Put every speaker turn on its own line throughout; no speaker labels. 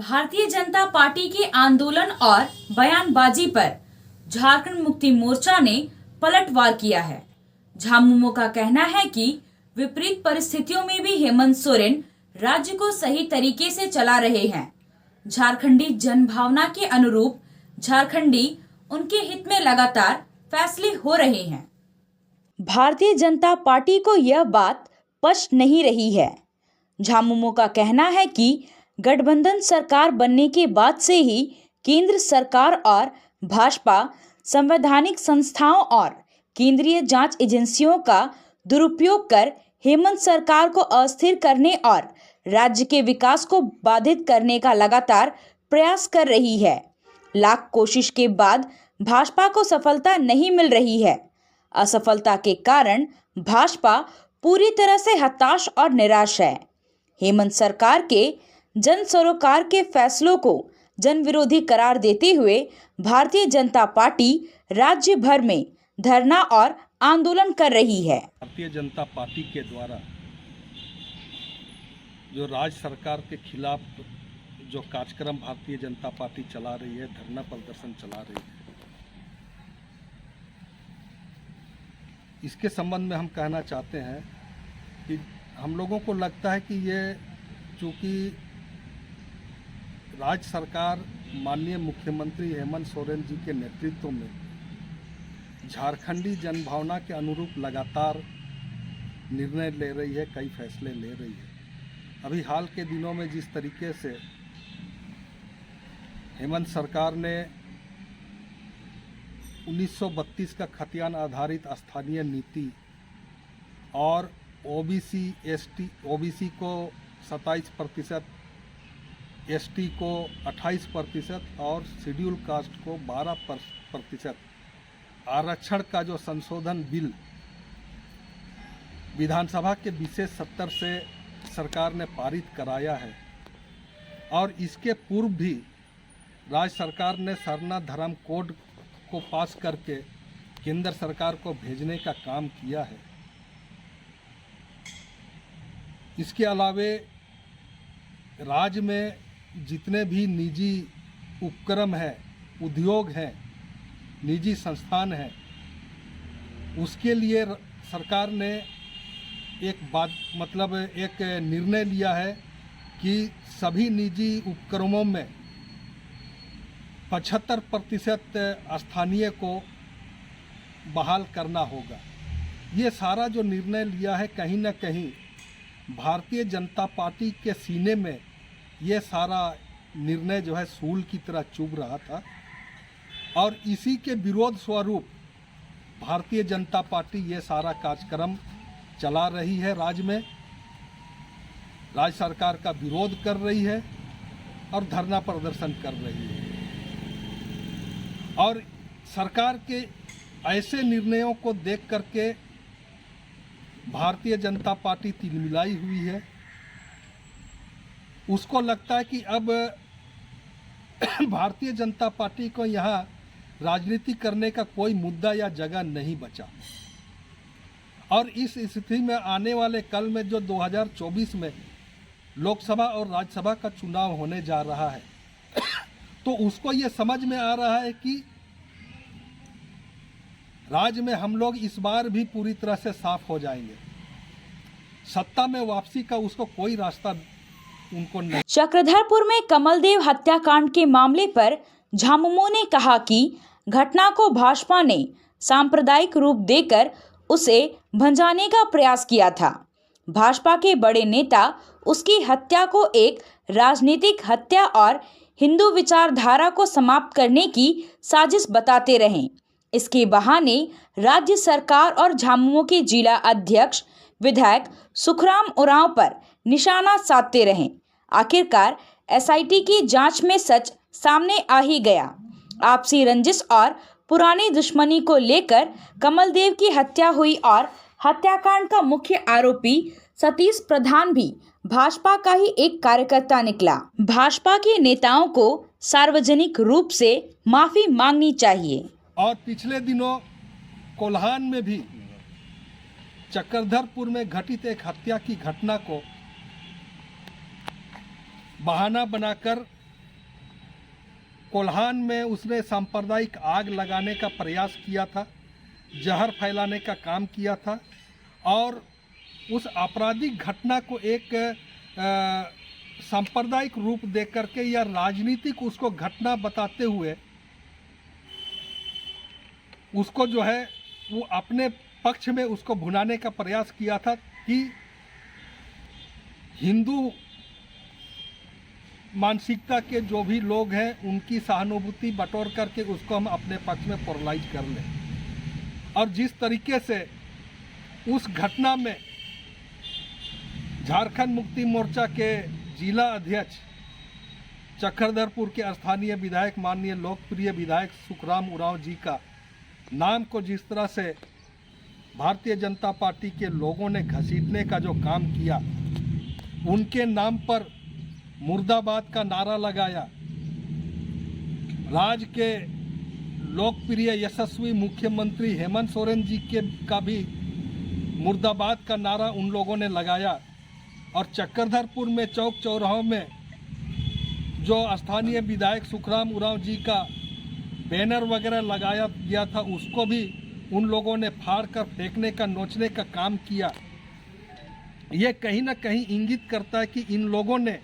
Bharatiya Janata party के आंदोलन और बयानबाजी पर झारखंड मुक्ति मोर्चा ने पलटवार किया है। झामुमो का कहना है कि विपरीत परिस्थितियों में भी हेमंत सोरेन राज्य को सही तरीके से चला रहे हैं। झारखंडी जनभावना के अनुरूप झारखंडी उनके हित में लगातार फैसले हो रहे हैं। भारतीय जनता पार्टी को यह बात पच नहीं रही है। झामुमो का कहना है कि गठबंधन सरकार बनने के बाद से ही केंद्र सरकार और भाजपा संवैधानिक संस्थाओं और केंद्रीय जांच एजेंसियों का दुरुपयोग कर हेमंत सरकार को अस्थिर करने और राज्य के विकास को बाधित करने का लगातार प्रयास कर रही है। लाख कोशिश के बाद भाजपा को सफलता नहीं मिल रही है। असफलता के कारण भाजपा पूरी तरह से हताश और निराश है। हेमंत सरकार के जन सरोकार के फैसलों को जन विरोधी करार देते हुए भारतीय जनता पार्टी राज्य भर में धरना और आंदोलन कर रही है।
भारतीय जनता पार्टी के द्वारा जो राज्य सरकार के खिलाफ जो कार्यक्रम भारतीय जनता पार्टी चला रही है, धरना प्रदर्शन चला रही है, इसके संबंध में हम कहना चाहते हैं कि हम लोगों को लगता है कि ये चूँकि राज्य सरकार माननीय मुख्यमंत्री हेमंत सोरेन जी के नेतृत्व में झारखंडी जनभावना के अनुरूप लगातार निर्णय ले रही है, कई फैसले ले रही है। अभी हाल के दिनों में जिस तरीके से हेमंत सरकार ने 1932 का खतियान आधारित स्थानीय नीति और ओबीसी को 27%, एसटी को 28% और शेड्यूल कास्ट को 12% आरक्षण का जो संशोधन बिल विधानसभा के विशेष सत्र से सरकार ने पारित कराया है, और इसके पूर्व भी राज्य सरकार ने सरना धर्म कोड को पास करके केंद्र सरकार को भेजने का काम किया है। इसके अलावे राज्य में जितने भी निजी उपक्रम हैं, उद्योग हैं, निजी संस्थान हैं, उसके लिए सरकार ने एक निर्णय लिया है कि सभी निजी उपक्रमों में 75% स्थानीय को बहाल करना होगा। ये सारा जो निर्णय लिया है, कहीं ना कहीं भारतीय जनता पार्टी के सीने में ये सारा निर्णय जो है सूल की तरह चुभ रहा था, और इसी के विरोध स्वरूप भारतीय जनता पार्टी ये सारा कार्यक्रम चला रही है। राज्य में राज्य सरकार का विरोध कर रही है और धरना प्रदर्शन कर रही है, और सरकार के ऐसे निर्णयों को देख करके भारतीय जनता पार्टी तिलमिलाई हुई है। उसको लगता है कि अब भारतीय जनता पार्टी को यहाँ राजनीति करने का कोई मुद्दा या जगह नहीं बचा, और इस स्थिति में आने वाले कल में जो 2024 में लोकसभा और राज्यसभा का चुनाव होने जा रहा है, तो उसको ये समझ में आ रहा है कि राज्य में हम लोग इस बार भी पूरी तरह से साफ हो जाएंगे। सत्ता में वापसी का उसको कोई रास्ता उनको नहीं।
चक्रधरपुर में कमलदेव हत्याकांड के मामले पर झामुमो ने कहा कि घटना को भाजपा ने सांप्रदायिक रूप देकर उसे भंजाने का प्रयास किया था। भाजपा के बड़े नेता उसकी हत्या को एक राजनीतिक हत्या और हिंदू विचारधारा को समाप्त करने की साजिश बताते रहे। इसके बहाने राज्य सरकार और झामुमो के जिला अध्यक्ष विधायक सुखराम उरांव पर निशाना साधते रहे। आखिरकार एसआईटी की जांच में सच सामने आ ही गया। आपसी रंजिश और पुरानी दुश्मनी को लेकर कमलदेव की हत्या हुई, और हत्याकांड का मुख्य आरोपी सतीश प्रधान भी भाजपा का ही एक कार्यकर्ता निकला। भाजपा के नेताओं को सार्वजनिक रूप से माफी मांगनी चाहिए।
और पिछले दिनों कोल्हान में भी चक्रधरपुर में घटित एक हत्या की घटना को बहाना बनाकर कोल्हान में उसने सांप्रदायिक आग लगाने का प्रयास किया था, जहर फैलाने का काम किया था और उस आपराधिक घटना को एक सांप्रदायिक रूप दे करके या राजनीतिक उसको घटना बताते हुए उसको जो है वो अपने पक्ष में उसको भुनाने का प्रयास किया था कि हिंदू मानसिकता के जो भी लोग हैं उनकी सहानुभूति बटोर करके उसको हम अपने पक्ष में पोलराइज कर लें। और जिस तरीके से उस घटना में झारखंड मुक्ति मोर्चा के जिला अध्यक्ष चक्रधरपुर के स्थानीय विधायक माननीय लोकप्रिय विधायक सुखराम उरांव जी का नाम को जिस तरह से भारतीय जनता पार्टी के लोगों ने घसीटने का जो काम किया, उनके नाम पर मुर्दाबाद का नारा लगाया, राज्य के लोकप्रिय यशस्वी मुख्यमंत्री हेमंत सोरेन जी का भी मुर्दाबाद का नारा उन लोगों ने लगाया और चक्रधरपुर में चौक चौराहों में जो स्थानीय विधायक सुखराम उरांव जी का बैनर वगैरह लगाया गया था उसको भी उन लोगों ने फाड़ कर फेंकने का, नोचने का काम किया। ये कहीं ना कहीं इंगित करता है कि इन लोगों ने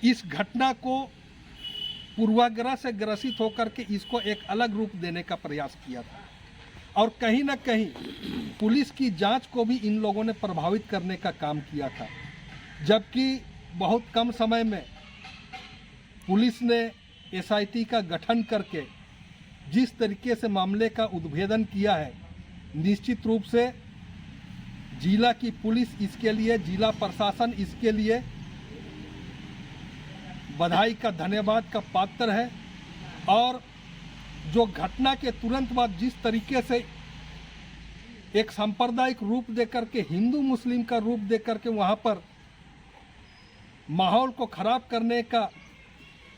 इस घटना को पूर्वाग्रह से ग्रसित होकर के इसको एक अलग रूप देने का प्रयास किया था और कहीं ना कहीं पुलिस की जांच को भी इन लोगों ने प्रभावित करने का काम किया था। जबकि बहुत कम समय में पुलिस ने एसआईटी का गठन करके जिस तरीके से मामले का उद्भेदन किया है, निश्चित रूप से जिला की पुलिस इसके लिए, जिला प्रशासन इसके लिए बधाई का, धन्यवाद का पात्र है। और जो घटना के तुरंत बाद जिस तरीके से एक सांप्रदायिक रूप देकर के, हिंदू मुस्लिम का रूप देकर के वहाँ पर माहौल को खराब करने का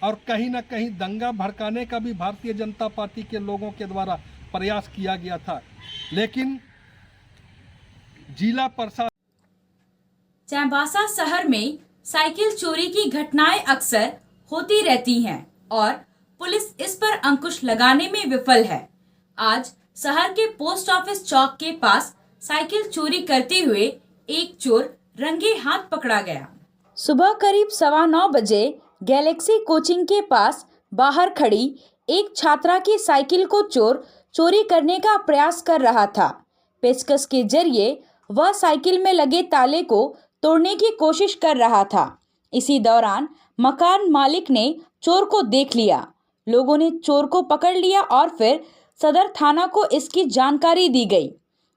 और कहीं ना कहीं दंगा भड़काने का भी भारतीय जनता पार्टी के लोगों के द्वारा प्रयास किया गया था, लेकिन जिला प्रशासन
चाईबासा शहर में साइकिल चोरी की घटनाएं अक्सर होती रहती हैं और पुलिस इस पर अंकुश लगाने में विफल है। आज शहर के पोस्ट ऑफिस चौक के पास साइकिल चोरी करते हुए एक चोर रंगे हाथ पकड़ा गया। सुबह करीब 9:15 बजे गैलेक्सी कोचिंग के पास बाहर खड़ी एक छात्रा की साइकिल को चोर चोरी करने का प्रयास कर रहा था। पेचकस के जरिए वह साइकिल में लगे ताले को तोड़ने की कोशिश कर रहा था। इसी दौरान मकान मालिक ने चोर को देख लिया। लोगों ने चोर को पकड़ लिया और फिर सदर थाना को इसकी जानकारी दी गई।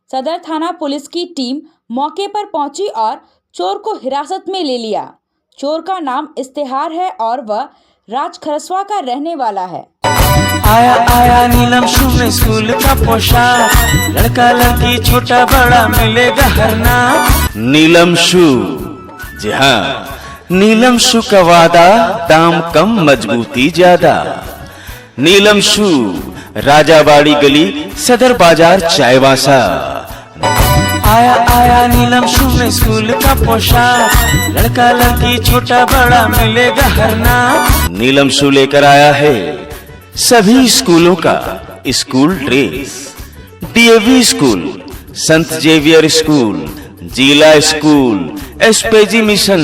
सदर थाना पुलिस की टीम मौके पर पहुंची और चोर को हिरासत में ले लिया। चोर का नाम इस्तेहार है और वह राजखरसवा का रहने वाला है।
आया आया नीलम शू में स्कूल का पोशाक, लड़का लड़की छोटा बड़ा मिलेगा हर नाम। नीलम शू, जी हाँ, नीलम शू का वादा, दाम कम मजबूती ज्यादा। नीलम शू, राजाबाड़ी गली, सदर बाजार, चाईबासा। आया आया नीलम शू में स्कूल का पोशाक, लड़का लड़की छोटा बड़ा मिलेगा हर नाम। नीलम शू लेकर आया है सभी स्कूलों का स्कूल ड्रेस। डीएवी स्कूल, संत जेवियर स्कूल, जिला स्कूल, एसपीजी मिशन,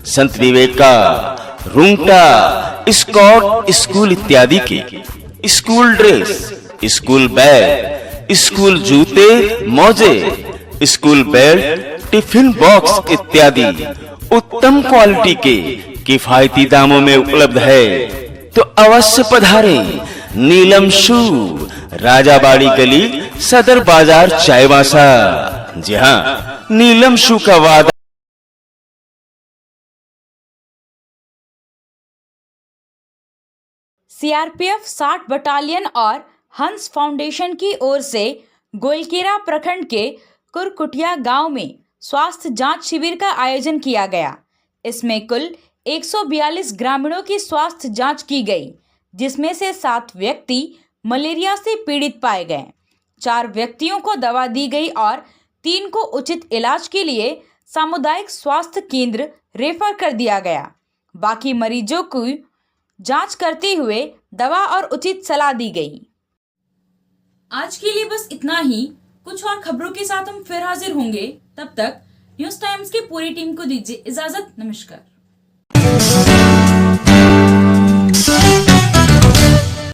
संत विवेका, रुंगटा, स्कॉट स्कूल इत्यादि के school dress, school bag, school जूते, मोजे, स्कूल बेल्ट, टिफिन बॉक्स इत्यादि उत्तम क्वालिटी के किफायती दामों में उपलब्ध है। तो अवश्य पधारें नीलम शू, राजाबाड़ी गली, सदर बाजार, चाईबासा। जी हाँ, नीलम शू का वादा।
सीआरपीएफ 60 बटालियन और हंस फाउंडेशन की ओर से गोलकेरा प्रखंड के कुरकुटिया गांव में स्वास्थ्य जांच शिविर का आयोजन किया गया। इसमें कुल 142 ग्रामीणों की स्वास्थ्य जांच की गई, जिसमें से 7 व्यक्ति मलेरिया से पीड़ित पाए गए। 4 व्यक्तियों को दवा दी गई और 3 को उचित इलाज के लिए सामुदायिक स्वास्थ्य केंद्र रेफर कर दिया गया। बाकी मरीजों की जांच करते हुए दवा और उचित सलाह दी गई। आज के लिए बस इतना ही। कुछ और खबरों के साथ हम फिर हाजिर होंगे। तब तक न्यूज़ टाइम्स की पूरी टीम को दीजिए इजाजत। नमस्कार।